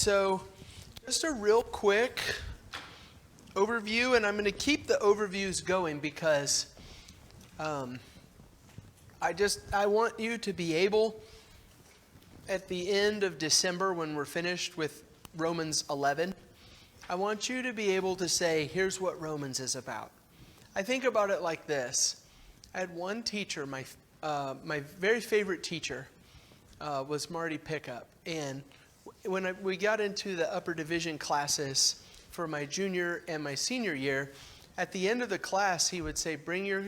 so just a real quick overview, and I'm going to keep the overviews going because I want you to be able, at the end of December when we're finished with Romans 11, I want you to be able to say, here's what Romans is about. I think about it like this. I had one teacher, my very favorite teacher was Marty Pickup. And when we got into the upper division classes for my junior and my senior year, at the end of the class, he would say, bring your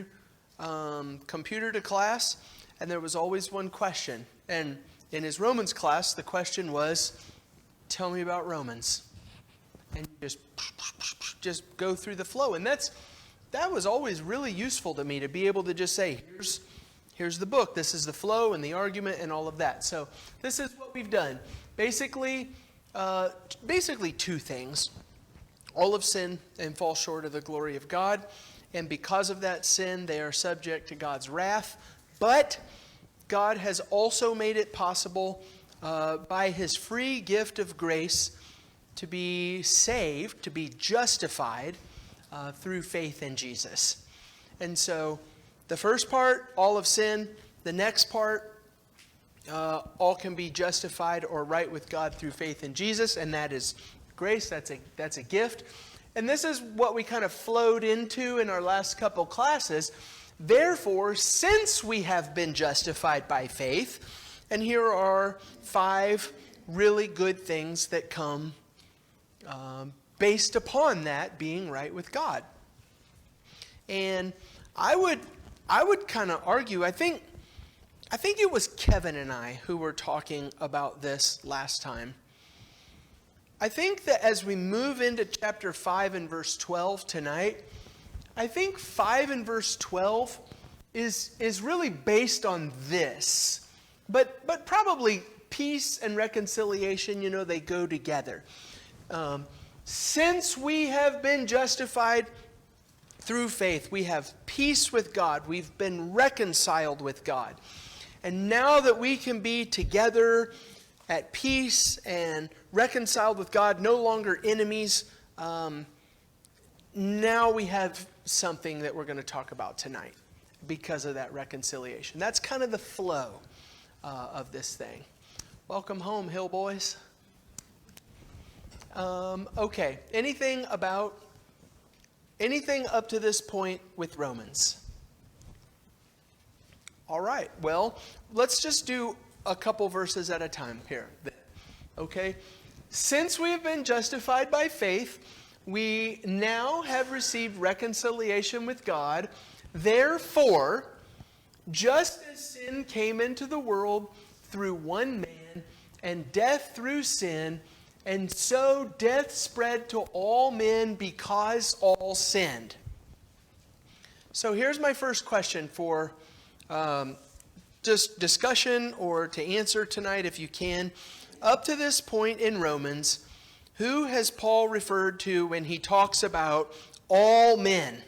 computer to class. And there was always one question. And in his Romans class, the question was, tell me about Romans. And just go through the flow. And that was always really useful to me, to be able to just say, here's the book, this is the flow and the argument and all of that. So this is what we've done. Basically two things. All have sinned and fall short of the glory of God. And because of that sin, they are subject to God's wrath. But God has also made it possible by His free gift of grace to be saved, to be justified through faith in Jesus. And so the first part, all have sinned. The next part, all can be justified or right with God through faith in Jesus, and that is grace. That's a gift. And this is what we kind of flowed into in our last couple classes. Therefore, since we have been justified by faith, and here are 5 really good things that come based upon that being right with God. And I would kind of argue, I think it was Kevin and I who were talking about this last time. I think that as we move into chapter 5 and verse 12 tonight, I think 5 and verse 12 is really based on this. But probably peace and reconciliation, they go together. Since we have been justified through faith, we have peace with God. We've been reconciled with God. And now that we can be together at peace and reconciled with God, no longer enemies, now we have something that we're going to talk about tonight because of that reconciliation. That's kind of the flow of this thing. Welcome home, Hill Boys. Okay, anything up to this point with Romans? All right, well, let's just do a couple verses at a time here. Okay, since we have been justified by faith, we now have received reconciliation with God. Therefore, just as sin came into the world through one man, and death through sin, and so death spread to all men because all sinned. So here's my first question for just discussion or to answer tonight if you can. Up to this point in Romans, who has Paul referred to when he talks about all men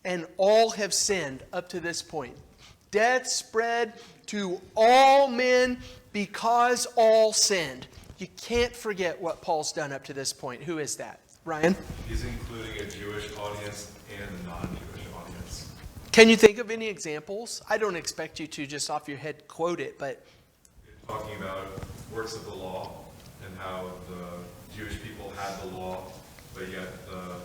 and all have sinned up to this point? Death spread to all men because all sinned. You can't forget what Paul's done up to this point. Who is that? Ryan? He's including a Jewish audience and a non-Jewish audience. Can you think of any examples? I don't expect you to just off your head quote it, but... You're talking about works of the law and how the Jewish people had the law, but yet the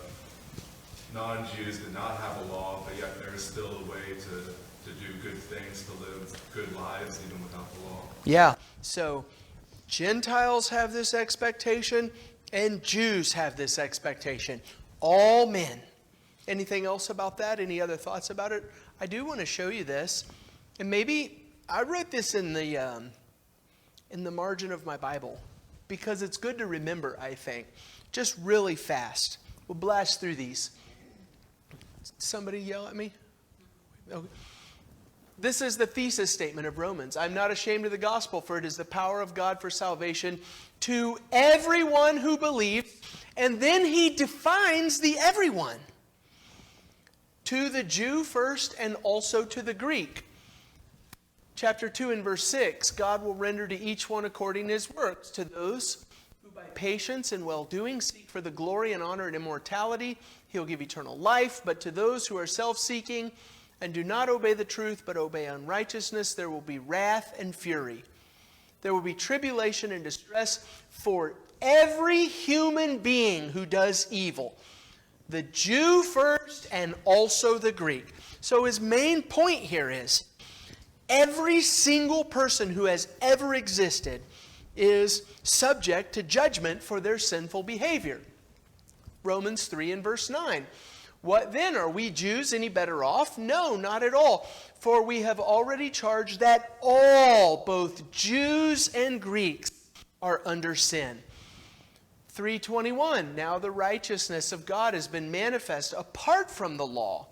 non-Jews did not have a law, but yet there is still a way to do good things, to live good lives even without the law. Yeah, so... Gentiles have this expectation, and Jews have this expectation. All men. Anything else about that? Any other thoughts about it? I do want to show you this. And maybe I wrote this in the margin of my Bible because it's good to remember, I think. Just really fast. We'll blast through these. Somebody yell at me? Okay. This is the thesis statement of Romans. I'm not ashamed of the gospel, for it is the power of God for salvation to everyone who believes. And then he defines the everyone. To the Jew first and also to the Greek. Chapter 2 and verse 6, God will render to each one according to his works. To those who by patience and well-doing seek for the glory and honor and immortality, he'll give eternal life. But to those who are self-seeking and do not obey the truth but obey unrighteousness, there will be wrath and fury. There will be tribulation and distress for every human being who does evil, the Jew first and also the Greek. So his main point here is every single person who has ever existed is subject to judgment for their sinful behavior. Romans 3 and verse 9. What then? Are we Jews any better off? No, not at all. For we have already charged that all, both Jews and Greeks, are under sin. 3:21. Now the righteousness of God has been manifest apart from the law.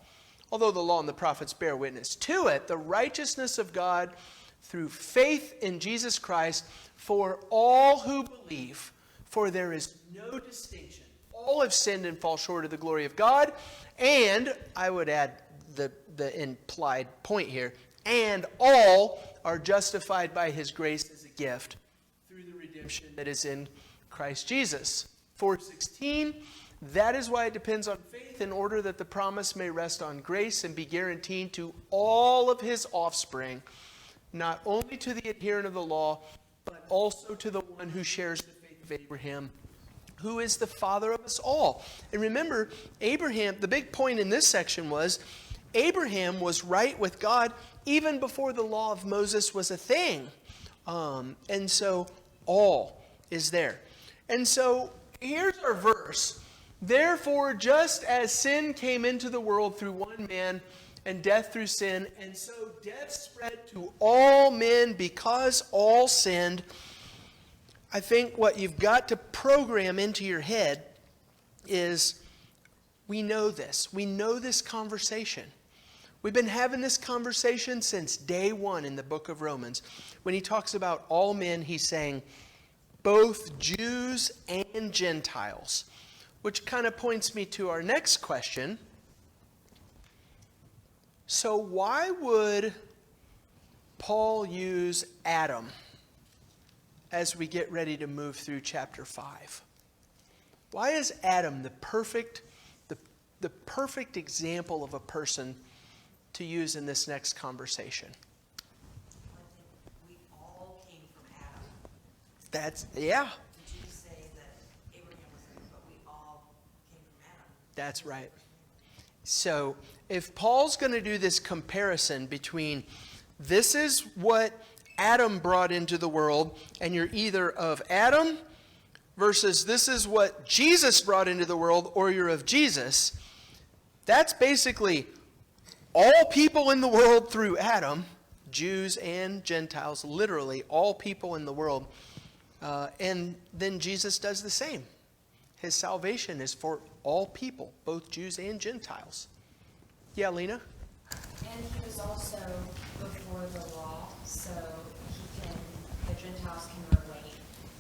Although the law and the prophets bear witness to it, the righteousness of God through faith in Jesus Christ for all who believe. For there is no distinction. All have sinned and fall short of the glory of God. And, I would add the implied point here, and all are justified by his grace as a gift through the redemption that is in Christ Jesus. 4:16, that is why it depends on faith in order that the promise may rest on grace and be guaranteed to all of his offspring, not only to the adherent of the law, but also to the one who shares the faith of Abraham, who is the father of us all. And remember, Abraham, the big point in this section was, Abraham was right with God even before the law of Moses was a thing. And so all is there. And so here's our verse. Therefore, just as sin came into the world through one man, and death through sin, and so death spread to all men because all sinned. I think what you've got to program into your head is, we know this. We know this conversation. We've been having this conversation since day one in the book of Romans. When he talks about all men, he's saying both Jews and Gentiles, which kind of points me to our next question. So why would Paul use Adam as we get ready to move through chapter 5? Why is Adam the perfect example of a person to use in this next conversation? I think we all came from Adam. That's, yeah, The Jews say that Abraham was in, but we all came from Adam. that's right. So if Paul's going to do this comparison between this is what Adam brought into the world, and you're either of Adam, versus this is what Jesus brought into the world, or you're of Jesus, that's basically all people in the world through Adam, Jews and Gentiles, literally all people in the world. And then Jesus does the same. His salvation is for all people, both Jews and Gentiles. Yeah, Lena? And he was also before the law, so the Gentiles can relate.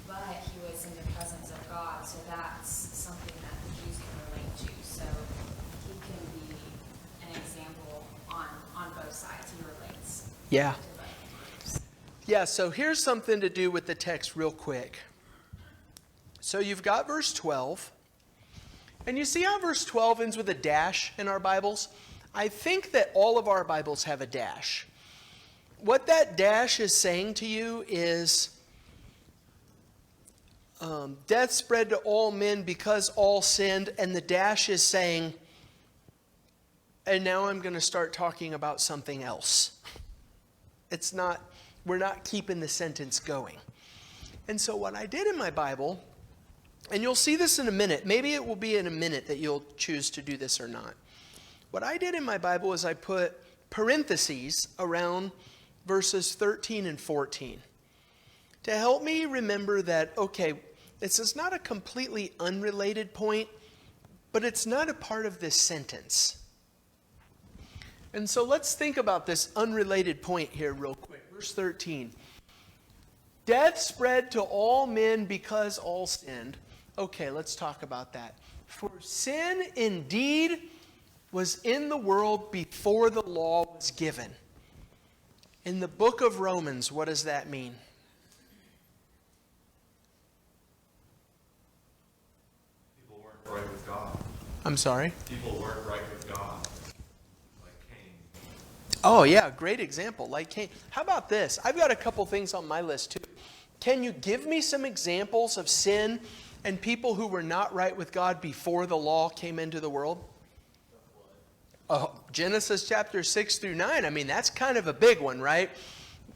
But he was in the presence of God, so that's something that the Jews can relate to. So he can be an example on both sides. He relates Yeah. to both groups. Yeah, so here's something to do with the text real quick. So you've got verse 12. And you see how verse 12 ends with a dash in our Bibles? I think that all of our Bibles have a dash. What that dash is saying to you is, death spread to all men because all sinned, and the dash is saying, and now I'm going to start talking about something else. We're not keeping the sentence going. And so what I did in my Bible, and you'll see this in a minute, maybe it will be in a minute that you'll choose to do this or not. What I did in my Bible is I put parentheses around verses 13 and 14 to help me remember that, okay, this is not a completely unrelated point, but it's not a part of this sentence. And so let's think about this unrelated point here real quick. Verse 13. Death spread to all men because all sinned. Okay, let's talk about that. For sin indeed was in the world before the law was given. In the book of Romans, what does that mean? I'm sorry? People weren't right with God, like Cain. Oh, yeah, great example, like Cain. How about this? I've got a couple things on my list, too. Can you give me some examples of sin and people who were not right with God before the law came into the world? Oh, Genesis chapter 6 through 9. I mean, that's kind of a big one, right?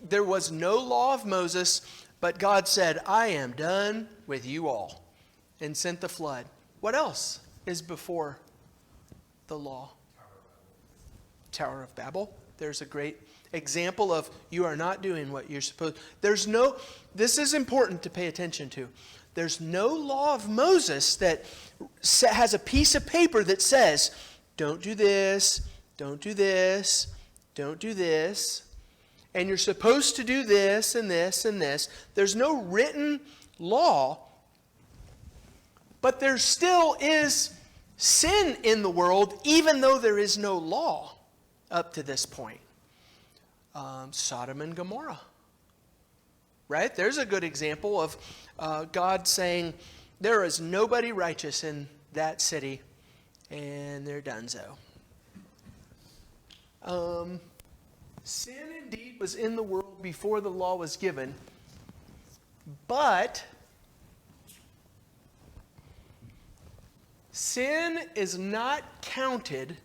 There was no law of Moses, but God said, I am done with you all, and sent the flood. What else is before the law? Tower of Babel. There's a great example of you are not doing what you're supposed. This is important to pay attention to. There's no law of Moses that has a piece of paper that says, don't do this, don't do this, don't do this, and you're supposed to do this and this and this. There's no written law, but there still is sin in the world, even though there is no law up to this point. Sodom and Gomorrah. Right? There's a good example of God saying, there is nobody righteous in that city, and they're donezo. Sin indeed was in the world before the law was given, but sin is not counted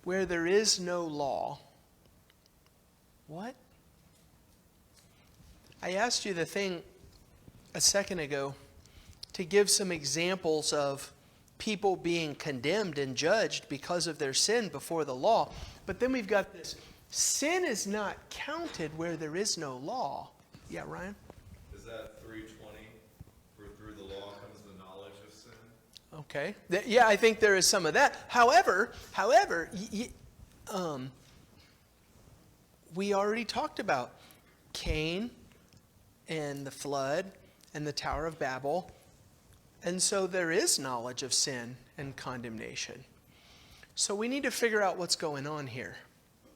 where there is no law. What? I asked you the thing a second ago to give some examples of people being condemned and judged because of their sin before the law. But then we've got this. Sin is not counted where there is no law. Yeah, Ryan? Is that 3:20? For through the law comes the knowledge of sin? Okay. Yeah, I think there is some of that. However, we already talked about Cain and the flood and the Tower of Babel. And so there is knowledge of sin and condemnation. So we need to figure out what's going on here.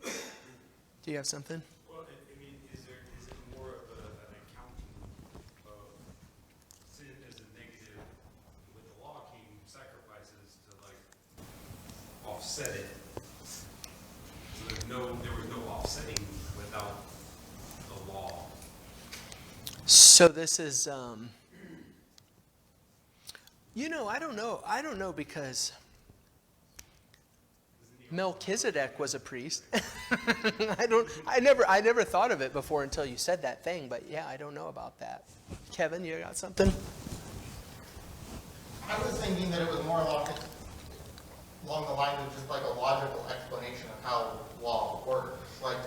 Do you have something? Well, I mean, is it more of an accounting of sin as a negative? With the law came sacrifices to offset it. So there was no offsetting without the law. So this is, I don't know because Melchizedek was a priest. I never thought of it before until you said that thing, but yeah, I don't know about that. Kevin, you got something? I was thinking that it was more along the lines of just like a logical explanation of how law works. Like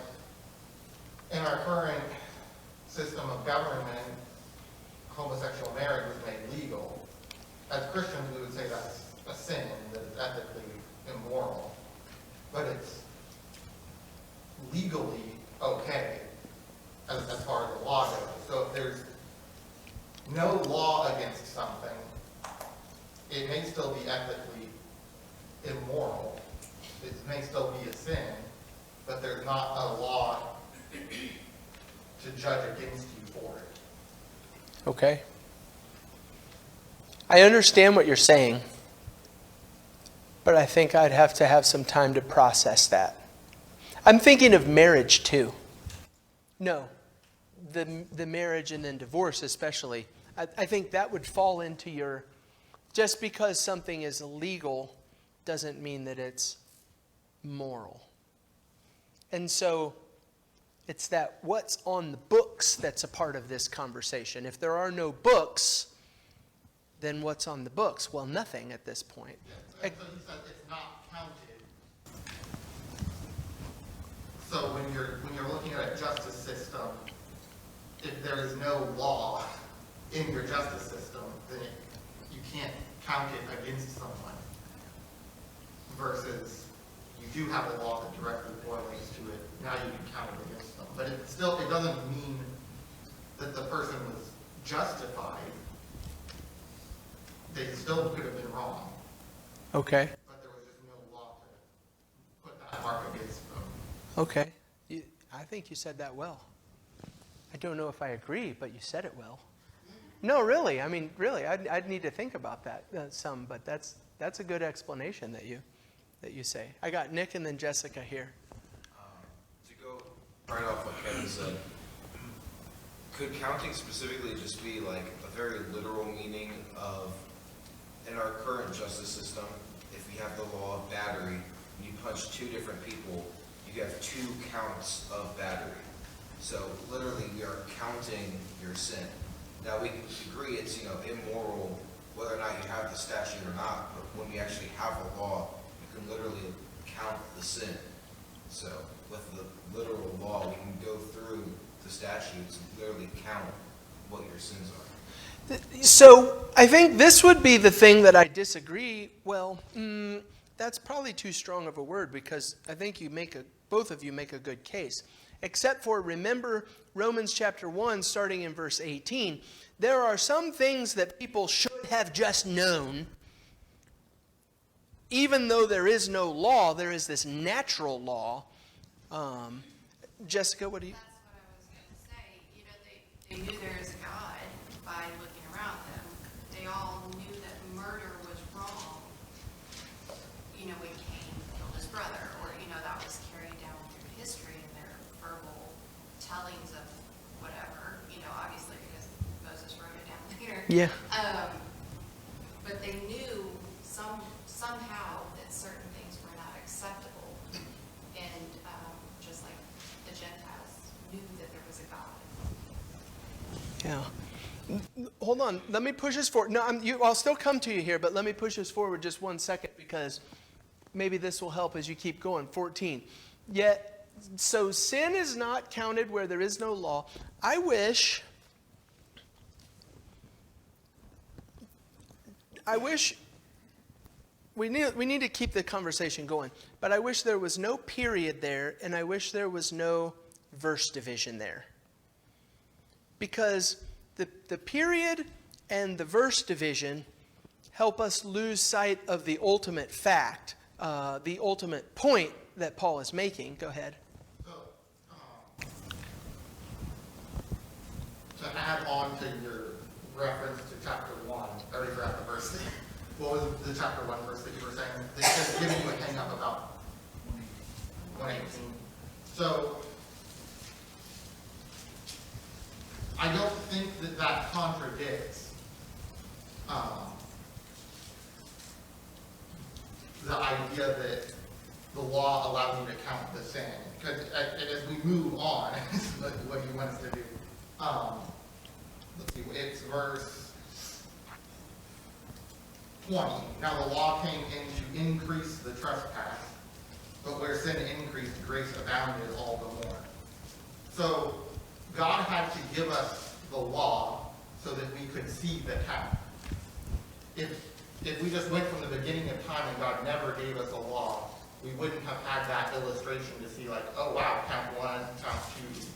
in our current system of government, homosexual marriage was made legal. As Christians, we would say that's a sin, that it's ethically immoral. But it's legally okay as far as the law goes. So if there's no law against something, it may still be ethically immoral. It may still be a sin, but there's not a law to judge against you for it. Okay. I understand what you're saying, but I think I'd have to have some time to process that. I'm thinking of marriage too. No, the marriage and then divorce especially. I think that would fall into your, just because something is illegal doesn't mean that it's moral. And so it's that what's on the books that's a part of this conversation. If there are no books, then what's on the books? Well, nothing at this point. Yeah, so he said it's not counted. So when you're looking at a justice system, if there is no law in your justice system, then you can't count it against someone. Versus you do have a law that directly correlates to it. Now you can count it against them. But it doesn't mean that the person was justified. They still could have been wrong. Okay. But there was just no law to put that mark against them. Okay. I think you said that well. I don't know if I agree, but you said it well. No, really. I mean, really, I'd need to think about that some, but that's a good explanation that you say. I got Nick and then Jessica here. To go right off what Kevin said, could counting specifically just be like a very literal meaning of, in our current justice system, if we have the law of battery, and you punch two different people, you have 2 counts of battery. So literally, we are counting your sin. Now we can agree it's immoral whether or not you have the statute or not, but when you actually have a law, you can literally count the sin. So with the literal law, we can go through the statutes and literally count what your sins are. So I think this would be the thing that I disagree. Well, that's probably too strong of a word, because I think both of you make a good case. Except for, remember Romans chapter 1, starting in verse 18. There are some things that people should have just known. Even though there is no law, there is this natural law. Jessica, what do you... That's what I was going to say. They knew there is a God by looking around them. They all knew that murder was wrong. When Cain killed his brother, or, that was carried down through history in their verbal tellings of whatever, obviously because Moses wrote it down later. Yeah. But they knew somehow that certain things were not acceptable. And just like the Gentiles knew that there was a God. Yeah. Hold on. Let me push this forward. No, I'll still come to you here, but let me push this forward just 1 second, because maybe this will help as you keep going. 14. Yet, so sin is not counted where there is no law. I wish we need to keep the conversation going, but I wish there was no period there, and I wish there was no verse division there. Because the period and the verse division help us lose sight of the ultimate fact, the ultimate point that Paul is making. Go ahead. So, to add on to your reference to chapter 1, I already forgot the verse. What was the chapter 1 verse that you were saying? They just giving you a hang up about 118. So, I don't think that contradicts the idea that the law allows you to count the sin. Because as we move on, what he wants to do. Let's see, it's verse 20. Now the law came in to increase the trespass, but where sin increased, grace abounded all the more. So God had to give us the law so that we could see the count. If we just went from the beginning of time and God never gave us a law, we wouldn't have had that illustration to see like, oh wow, count 1, count 2,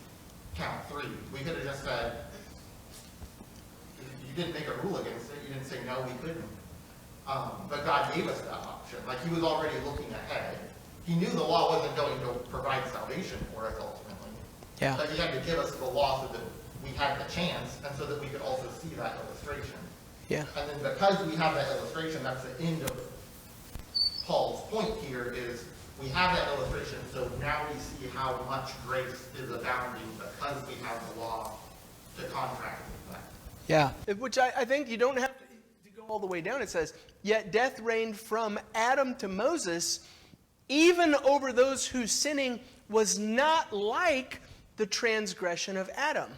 count 3. We could have just said, you didn't make a rule against it, you didn't say no, we couldn't. But God gave us that option. Like, he was already looking ahead. He knew the law wasn't going to provide salvation for us ultimately. Yeah. But he had to give us the law so that we had the chance, and so that we could also see that illustration. Yeah. And then because we have that illustration, that's the end of Paul's point here, is we have that illustration, so now we see how much grace is abounding because we have the law to contract with that. Yeah. Which I think you don't have to go all the way down. It says, yet death reigned from Adam to Moses, even over those whose sinning was not like the transgression of Adam.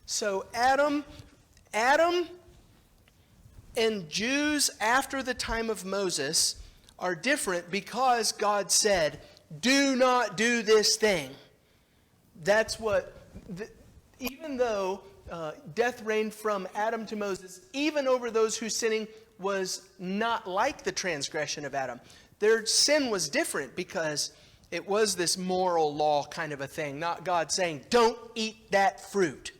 So Adam and Jews after the time of Moses are different because God said, do not do this thing. That's what, even though death reigned from Adam to Moses, even over those whose sinning was not like the transgression of Adam. Their sin was different because it was this moral law kind of a thing, not God saying, don't eat that fruit.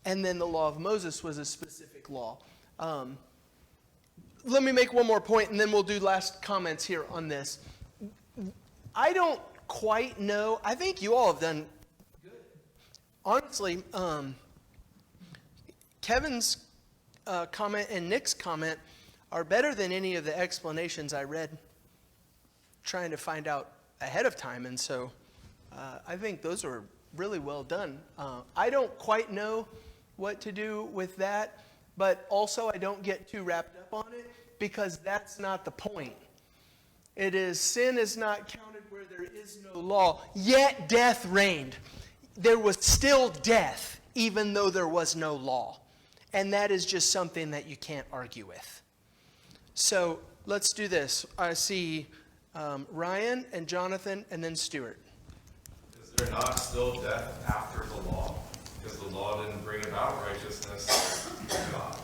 And then the law of Moses was a specific law. Let me make one more point, and then we'll do last comments here on this. I don't quite know. I think you all have done good. Honestly, Kevin's comment and Nick's comment are better than any of the explanations I read trying to find out ahead of time. And so I think those are really well done. I don't quite know what to do with that, but also I don't get too wrapped up on it because that's not the point. It is sin is not counted where there is no law, yet death reigned. There was still death, even though there was no law. And that is just something that you can't argue with. So let's do this. I see Ryan and Jonathan and then Stuart. Is there not still death after the law? Because the law didn't bring about righteousness in God.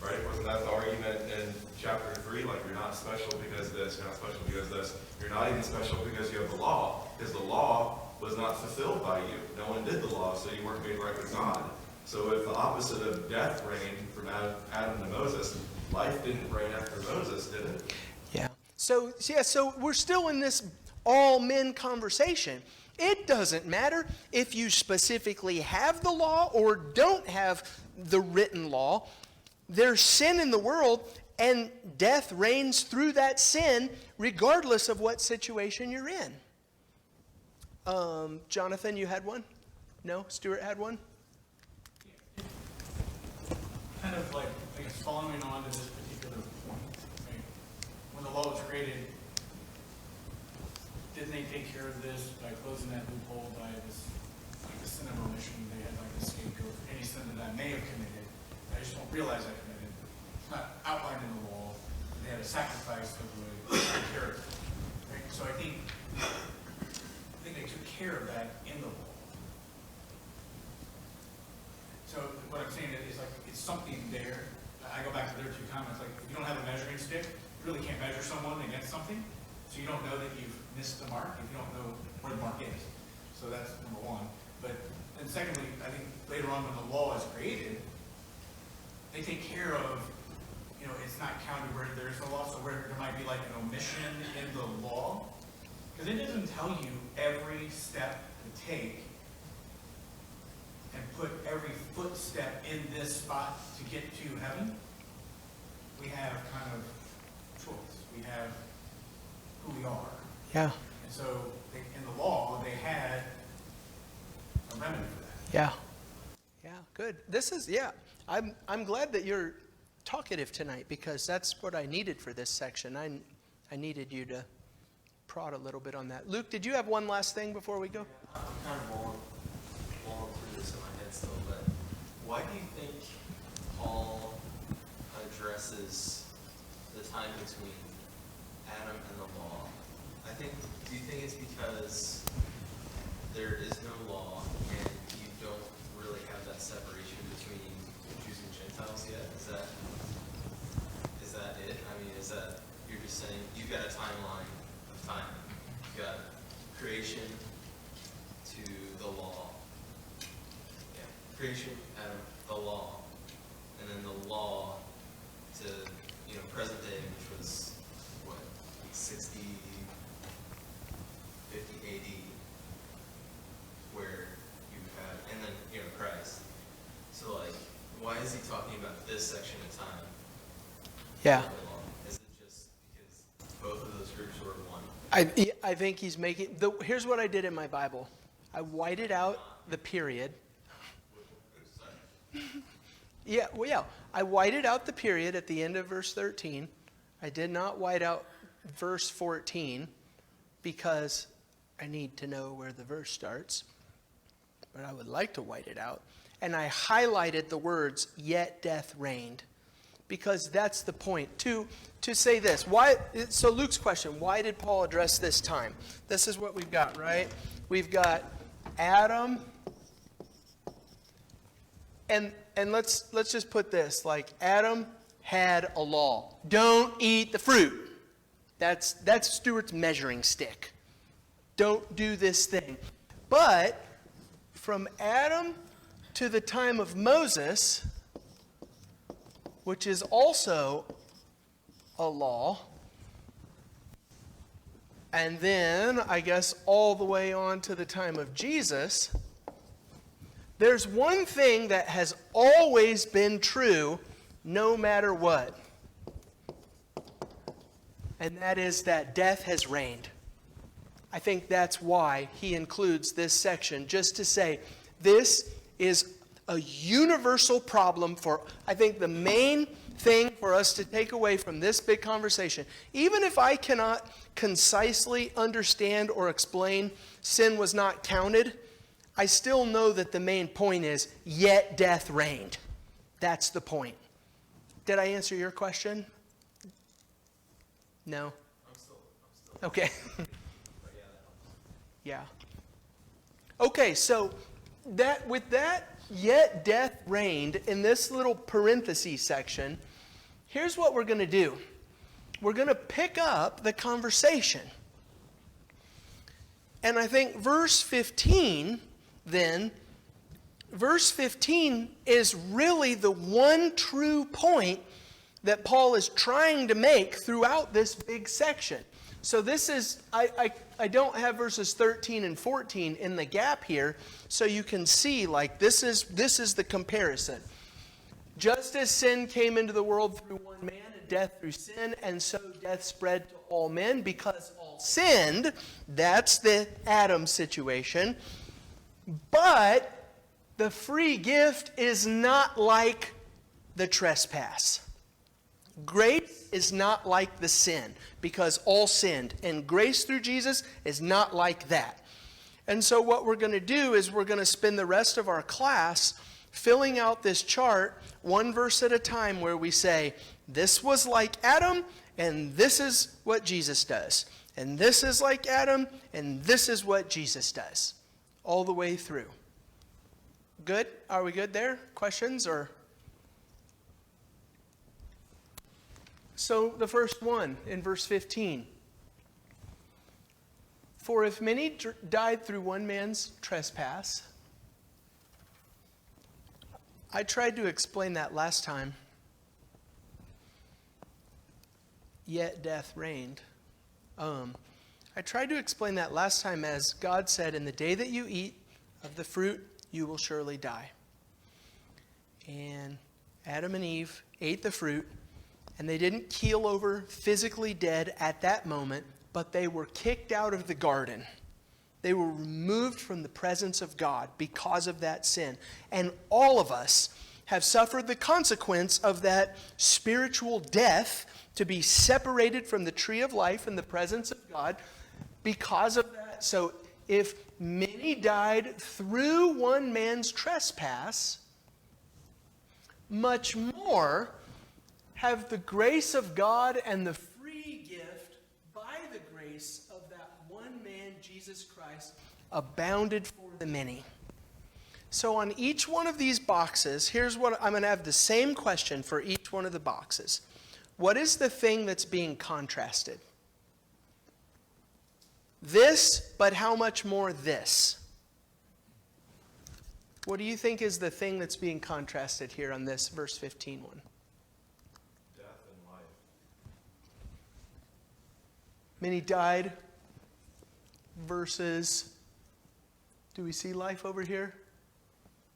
Right? Wasn't that the argument in chapter 3? Like, you're not special because this, you're not special because this. You're not even special because you have the law, because the law was not fulfilled by you. No one did the law, so you weren't made right with God. So if the opposite of death reigned from Adam to Moses, life didn't reign after Moses, did it? Yeah. So we're still in this all men conversation. It doesn't matter if you specifically have the law or don't have the written law. There's sin in the world, and death reigns through that sin regardless of what situation you're in. Jonathan, you had one? No? Stuart had one? Kind of like, I guess, following on to this particular point, right? When the law was created, didn't they take care of this by closing that loophole by this, like the sin of omission? They had like a scapegoat for any sin that I may have committed. I just don't realize I committed. It's not outlined in the law. They had a sacrifice that would take care of it. Right? So I think they took care of that in the law. So what I'm saying is like, it's something there. I go back to their two comments, like if you don't have a measuring stick, you really can't measure someone against something. So you don't know that you've missed the mark if you don't know where the mark is. So that's number one. But then secondly, I think later on when the law is created, they take care of, it's not counted where there's a law, so where there might be like an omission in the law. Because it doesn't tell you every step to take and put every footstep in this spot to get to heaven. We have kind of choice. We have who we are. Yeah. And so in the law, they had a remedy for that. Yeah. Yeah, good. I'm glad that you're talkative tonight because that's what I needed for this section. I needed you to prod a little bit on that. Luke, did you have one last thing before we go? I'm kind of mulling through this in my head still, but why do you think Paul addresses the time between Adam and the law? Do you think it's because there is no law and you don't really have that separation between Jews and Gentiles yet? Is that it? I mean, is that you're just saying you've got a timeline of time? You've got creation to the law. Yeah. Creation, Adam, the law. And then the law to, present day, which was, 60, 50 AD, where you have, and then, Christ. So, why is he talking about this section of time? Yeah. Is it just because both of those groups were one? I think he's making, here's what I did in my Bible. I whited out the period. Yeah. I whited out the period at the end of verse 13. I did not white out verse 14 because I need to know where the verse starts. But I would like to white it out. And I highlighted the words, yet death reigned. Because that's the point. To say this, so Luke's question, why did Paul address this time? This is what we've got, right? We've got Adam, and let's just put this, like Adam had a law. Don't eat the fruit. That's Stuart's measuring stick. Don't do this thing. But from Adam to the time of Moses, which is also a law, and then I guess all the way on to the time of Jesus, There's one thing that has always been true, no matter what. And that is that death has reigned. I think that's why he includes this section, just to say this is a universal problem for, I think, the main thing for us to take away from this big conversation. Even if I cannot concisely understand or explain sin was not counted, I still know that the main point is, yet death reigned. That's the point. Did I answer your question? No? I'm still. Okay. But yeah, that helps. Yeah. Okay, so that with that, yet death reigned, in this little parenthesis section, here's what we're going to do. We're going to pick up the conversation. And I think verse 15, then, verse 15 is really the one true point that Paul is trying to make throughout this big section. So this is, I don't have verses 13 and 14 in the gap here, so you can see, like, this is the comparison. Just as sin came into the world through one man, and death through sin, and so death spread to all men because all sinned. That's the Adam situation. But the free gift is not like the trespass. Grace is not like the sin, because all sinned. And grace through Jesus is not like that. And so what we're going to do is we're going to spend the rest of our class filling out this chart one verse at a time, where we say, this was like Adam, and this is what Jesus does. And this is like Adam, and this is what Jesus does. All the way through. Good? Are we good there? Questions or... So the first one in verse 15. For if many died through one man's trespass. I tried to explain that last time. Yet death reigned. I tried to explain that last time as God said, in the day that you eat of the fruit, you will surely die. And Adam and Eve ate the fruit. And they didn't keel over physically dead at that moment, but they were kicked out of the garden. They were removed from the presence of God because of that sin. And all of us have suffered the consequence of that spiritual death, to be separated from the tree of life in the presence of God because of that. So if many died through one man's trespass, much more have the grace of God and the free gift by the grace of that one man, Jesus Christ, abounded for the many. So on each one of these boxes, here's what I'm going to have the same question for each one of the boxes. What is the thing that's being contrasted? This, but how much more this? What do you think is the thing that's being contrasted here on this verse 15 one? Many died versus, do we see life over here?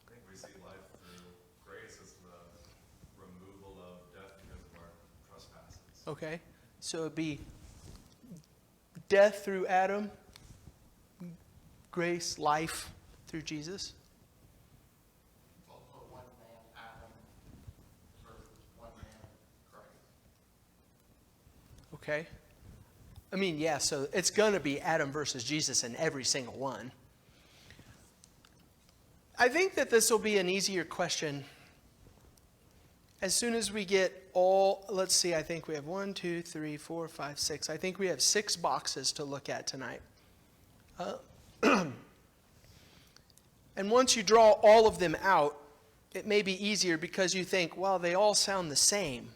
I think we see life through grace as the removal of death because of our trespasses. Okay, so it'd be death through Adam, grace, life through Jesus. Also one man Adam versus one man Christ. Okay. I mean, yeah, so it's going to be Adam versus Jesus in every single one. I think that this will be an easier question as soon as we get all, let's see, I think we have 1, 2, 3, 4, 5, 6. I think we have 6 boxes to look at tonight. And once you draw all of them out, it may be easier because you think, well, they all sound the same.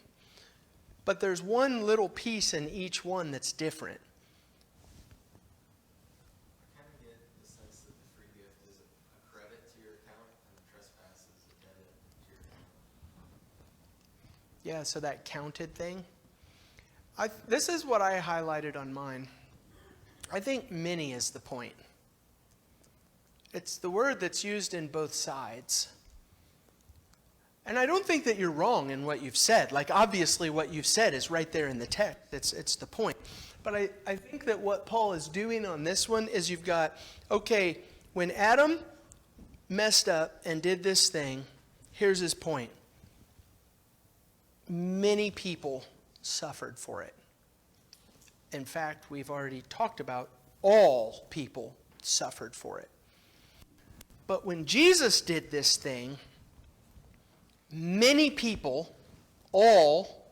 But there's one little piece in each one that's different. I kind of get the sense that the free gift is a credit to your account and the trespass is a debit to your account. Yeah, so that counted thing. This is what I highlighted on mine. I think many is the point. It's the word that's used in both sides. And I don't think that you're wrong in what you've said. Like, obviously, what you've said is right there in the text. It's the point. But I think that what Paul is doing on this one is you've got, okay, when Adam messed up and did this thing, here's his point. Many people suffered for it. In fact, we've already talked about all people suffered for it. But when Jesus did this thing, many people, all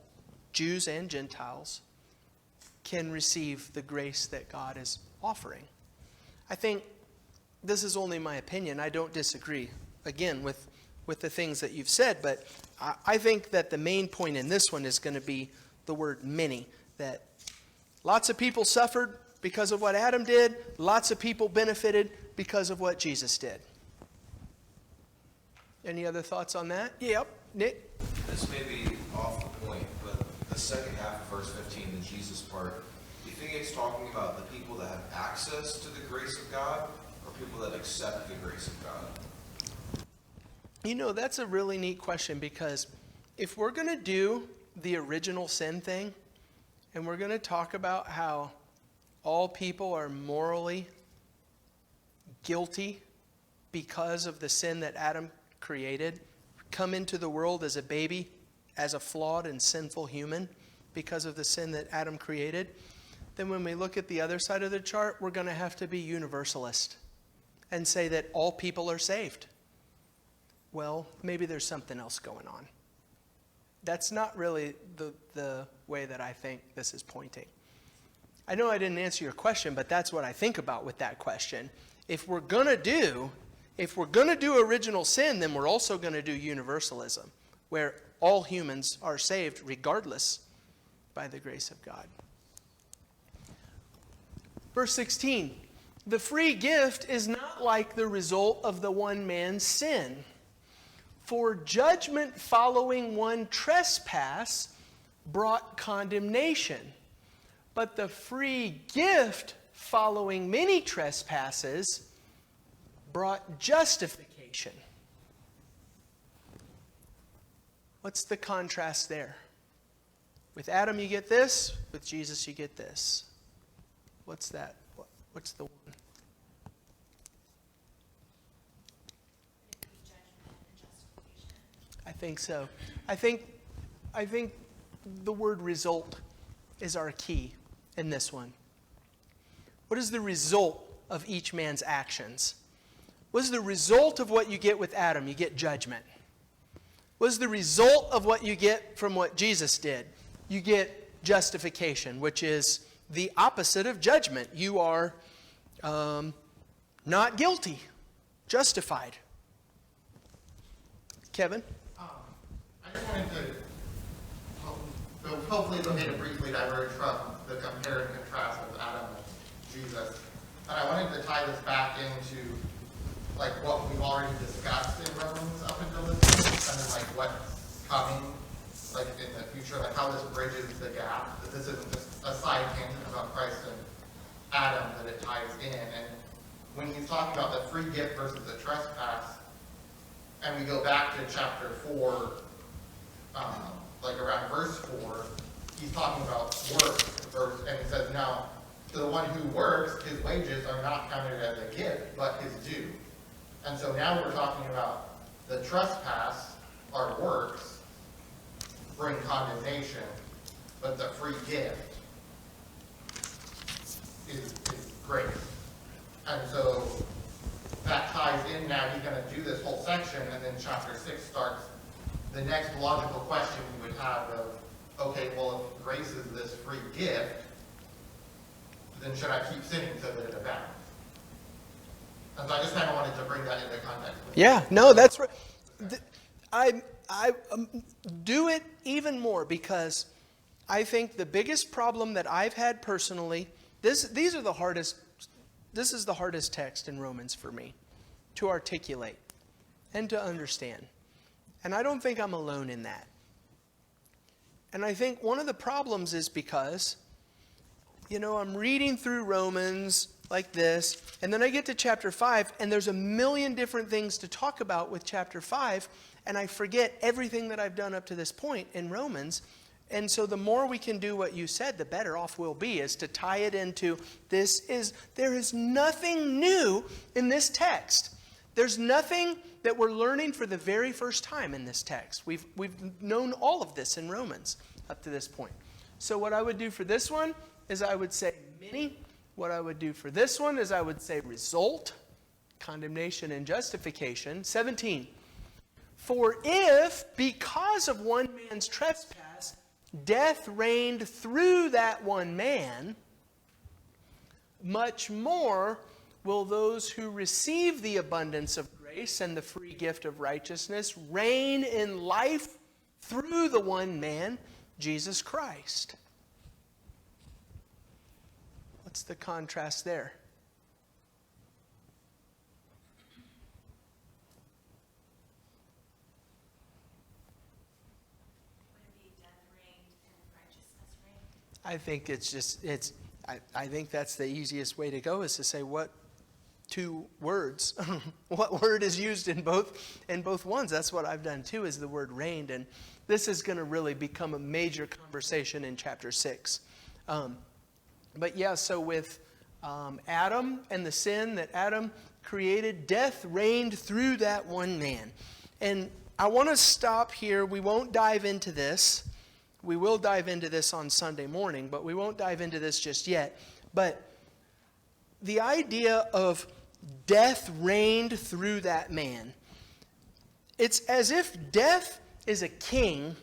Jews and Gentiles, can receive the grace that God is offering. I think this is only my opinion. I don't disagree, again, with the things that you've said, but I think that the main point in this one is going to be the word many, that lots of people suffered because of what Adam did, lots of people benefited because of what Jesus did. Any other thoughts on that? Yep. Nick? This may be off the point, but the second half of verse 15, the Jesus part, do you think it's talking about the people that have access to the grace of God or people that accept the grace of God? You know, that's a really neat question, because if we're going to do the original sin thing, and we're going to talk about how all people are morally guilty because of the sin that Adam created, come into the world as a baby, as a flawed and sinful human because of the sin that Adam created, then when we look at the other side of the chart, we're going to have to be universalist and say that all people are saved. Well, maybe there's something else going on. That's not really the way that I think this is pointing. I know I didn't answer your question, but that's what I think about with that question. If we're going to do original sin, then we're also going to do universalism, where all humans are saved regardless by the grace of God. Verse 16, the free gift is not like the result of the one man's sin. For judgment following one trespass brought condemnation, but the free gift following many trespasses brought justification. What's the contrast there? With Adam you get this, with Jesus you get this. What's that? What's the one? I think so. I think the word result is our key in this one. What is the result of each man's actions? What is the result of what you get with Adam? You get judgment. What is the result of what you get from what Jesus did? You get justification, which is the opposite of judgment. You are not guilty, justified. Kevin? I just wanted to, hopefully it'll need to briefly diverge from the compare and contrast of Adam and Jesus. And I wanted to tie this back into like what we've already discussed in Romans up until this point, and then like what's coming like in the future, like how this bridges the gap, that this isn't just a side tangent about Christ and Adam, that it ties in. And when he's talking about the free gift versus the trespass, and we go back to chapter 4, like around verse 4, he's talking about work, and he says, now, to the one who works, his wages are not counted as a gift, but his due. And so now we're talking about the trespass, our works, bring condemnation, but the free gift is grace. And so that ties in now. He's going to do this whole section, and then chapter 6 starts. The next logical question we would have of, okay, well, if grace is this free gift, then should I keep sinning so that it abounds? And so I just kind of wanted to bring that into context. Yeah, no, that's right. I do it even more because I think the biggest problem that I've had personally, this is the hardest text in Romans for me to articulate and to understand. And I don't think I'm alone in that. And I think one of the problems is because, I'm reading through Romans like this. And then I get to chapter 5, and there's a million different things to talk about with chapter 5, and I forget everything that I've done up to this point in Romans. And so the more we can do what you said, the better off we'll be, is to tie it into there is nothing new in this text. There's nothing that we're learning for the very first time in this text. We've known all of this in Romans up to this point. So what I would do for this one is I would say many. What I would do for this one is I would say result, condemnation and justification. 17. For if, because of one man's trespass, death reigned through that one man, much more will those who receive the abundance of grace and the free gift of righteousness reign in life through the one man, Jesus Christ. What's the contrast there? I think I think that's the easiest way to go, is to say what two words, what word is used in both ones. That's what I've done too, is the word reigned. And this is going to really become a major conversation in chapter 6. But yeah, so with Adam and the sin that Adam created, death reigned through that one man. And I want to stop here. We won't dive into this. We will dive into this on Sunday morning, but we won't dive into this just yet. But the idea of death reigned through that man, it's as if death is a king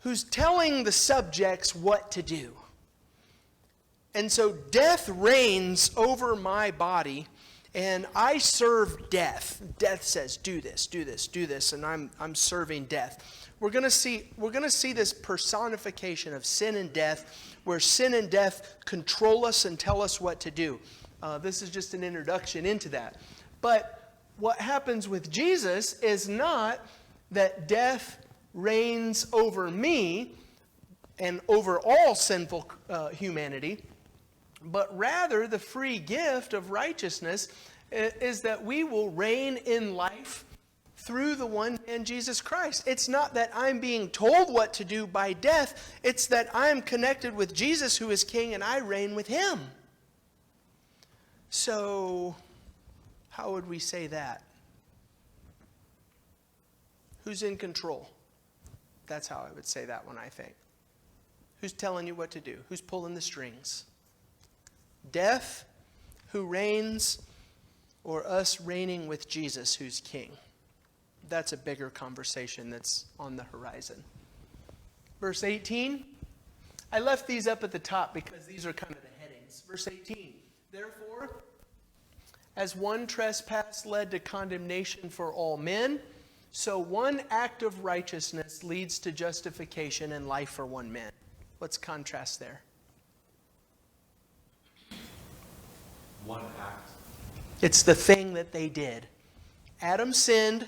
who's telling the subjects what to do. And so death reigns over my body, and I serve death. Death says, do this, do this, do this, and I'm serving death. We're going to see this personification of sin and death, where sin and death control us and tell us what to do. This is just an introduction into that. But what happens with Jesus is not that death reigns over me and over all sinful humanity, but rather the free gift of righteousness is that we will reign in life through the one man, Jesus Christ. It's not that I'm being told what to do by death. It's that I'm connected with Jesus, who is King, and I reign with him. So, how would we say that? Who's in control? That's how I would say that one, I think. Who's telling you what to do? Who's pulling the strings? Death, who reigns, or us reigning with Jesus, who's King? That's a bigger conversation that's on the horizon. Verse 18. I left these up at the top because these are kind of the headings. Verse 18. Therefore, as one trespass led to condemnation for all men, so one act of righteousness leads to justification and life for one man. What's contrast there? One act. It's the thing that they did. Adam sinned.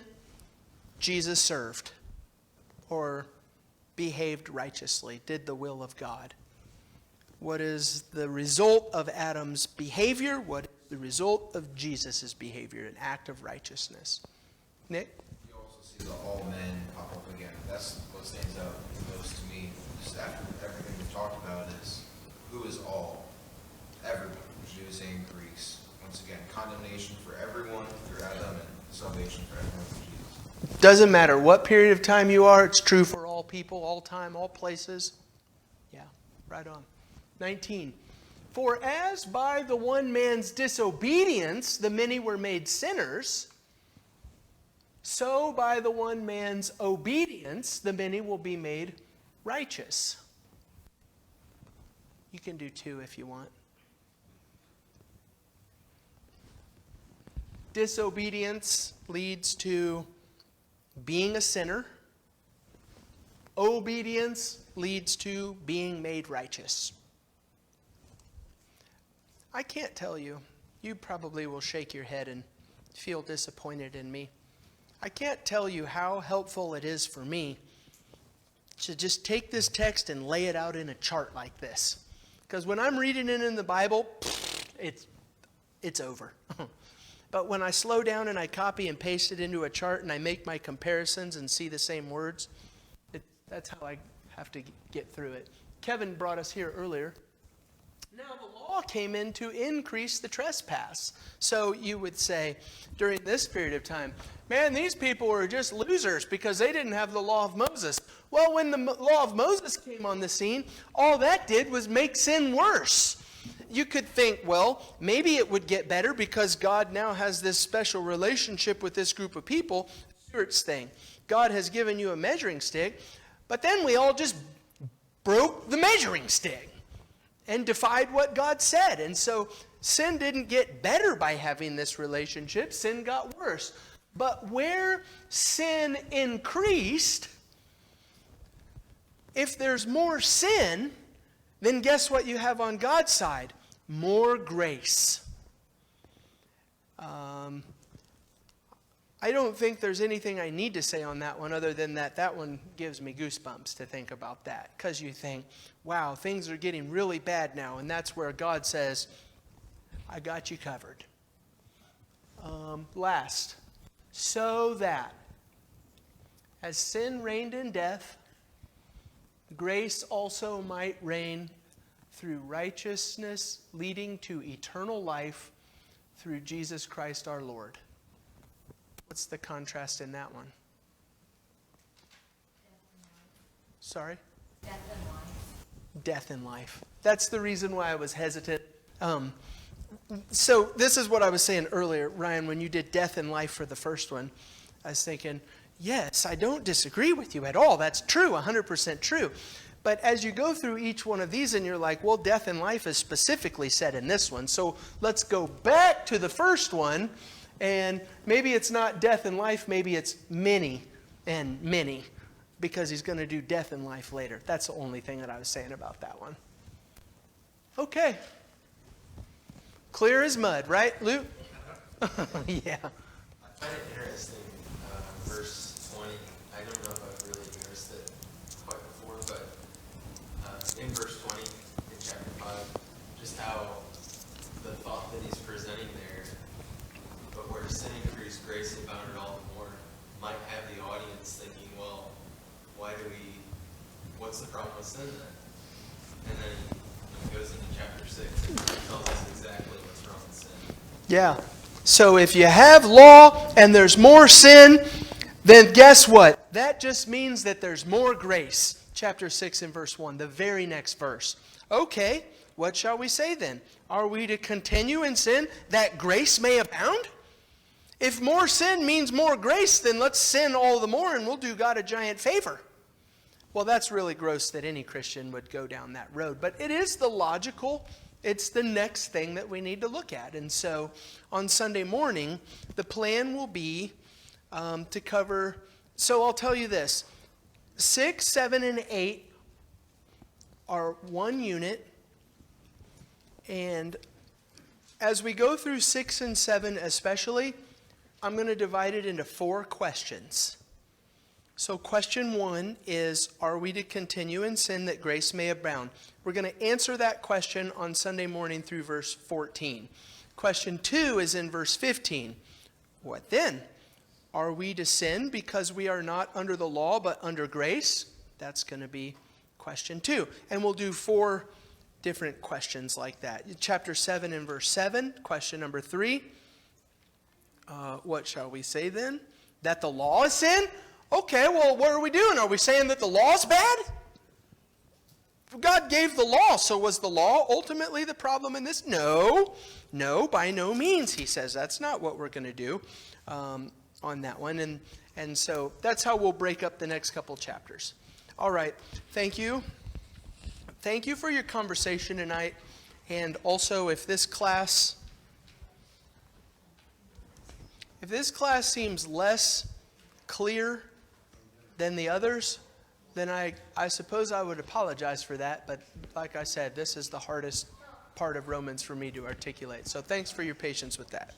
Jesus served, or behaved righteously, did the will of God. What is the result of Adam's behavior? What is the result of Jesus' behavior? An act of righteousness. Nick? You also see the all men pop up again. That's what stands out most to me, just after everything we've talked about, is who is all? Everyone, Jews and Greeks. Once again, condemnation for everyone through Adam, and salvation for everyone through Jesus. Doesn't matter what period of time you are, it's true for all people, all time, all places. Yeah, right on. 19. For as by the one man's disobedience the many were made sinners, so by the one man's obedience the many will be made righteous. You can do 2 if you want. Disobedience leads to being a sinner. Obedience leads to being made righteous. I can't tell you. You probably will shake your head and feel disappointed in me. I can't tell you how helpful it is for me to just take this text and lay it out in a chart like this. Because when I'm reading it in the Bible, it's over. But when I slow down and I copy and paste it into a chart and I make my comparisons and see the same words, that's how I have to get through it. Kevin brought us here earlier. Now the law came in to increase the trespass. So you would say during this period of time, man, these people were just losers because they didn't have the law of Moses. Well, when the law of Moses came on the scene, all that did was make sin worse. You could think, well, maybe it would get better because God now has this special relationship with this group of people. Stewart's thing. God has given you a measuring stick, but then we all just broke the measuring stick and defied what God said. And so sin didn't get better by having this relationship. Sin got worse. But where sin increased, if there's more sin, then guess what you have on God's side? More grace. I don't think there's anything I need to say on that one other than that one gives me goosebumps to think about that. Because you think, wow, things are getting really bad now. And that's where God says, I got you covered. Last, so that as sin reigned in death, grace also might reign through righteousness, leading to eternal life through Jesus Christ our Lord. What's the contrast in that one? Sorry? Death and life. Death and life. That's the reason why I was hesitant. So this is what I was saying earlier, Ryan, when you did death and life for the first one. I was thinking, yes, I don't disagree with you at all. That's true, 100% true. But as you go through each one of these and you're like, well, death and life is specifically said in this one. So let's go back to the first one. And maybe it's not death and life, maybe it's many and many, because he's going to do death and life later. That's the only thing that I was saying about that one. Okay. Clear as mud, right, Luke? Yeah. I find it interesting, verse 20. I don't know if I've really noticed it quite before, but in verse 20, in chapter 5, just how the thought that he's presenting there, but where sin increased, grace abounded all the more, might have the audience thinking, well, what's the problem with sin then? And then he goes into chapter 6 and tells us exactly what's wrong with sin. Yeah. So if you have law and there's more sin, then guess what? That just means that there's more grace. Chapter 6 and verse 1, the very next verse. Okay, what shall we say then? Are we to continue in sin that grace may abound? If more sin means more grace, then let's sin all the more and we'll do God a giant favor. Well, that's really gross that any Christian would go down that road. But it is the logical, it's the next thing that we need to look at. And so on Sunday morning, the plan will be to cover, so I'll tell you this, 6, 7, and 8 are one unit. And as we go through 6 and 7 especially, I'm going to divide it into 4 questions. So question 1 is, are we to continue in sin that grace may abound? We're going to answer that question on Sunday morning through verse 14. Question 2 is in verse 15. What then? Are we to sin because we are not under the law but under grace? That's going to be question 2. And we'll do 4 different questions like that. Chapter 7 and verse 7, question number 3. What shall we say then? That the law is sin? Okay, well, what are we doing? Are we saying that the law is bad? God gave the law, so was the law ultimately the problem in this? No, by no means, he says. That's not what we're going to do on that one. And so that's how we'll break up the next couple chapters. All right, thank you. Thank you for your conversation tonight. And also, if this class seems less clear than the others, then I suppose I would apologize for that. But like I said, this is the hardest part of Romans for me to articulate. So thanks for your patience with that.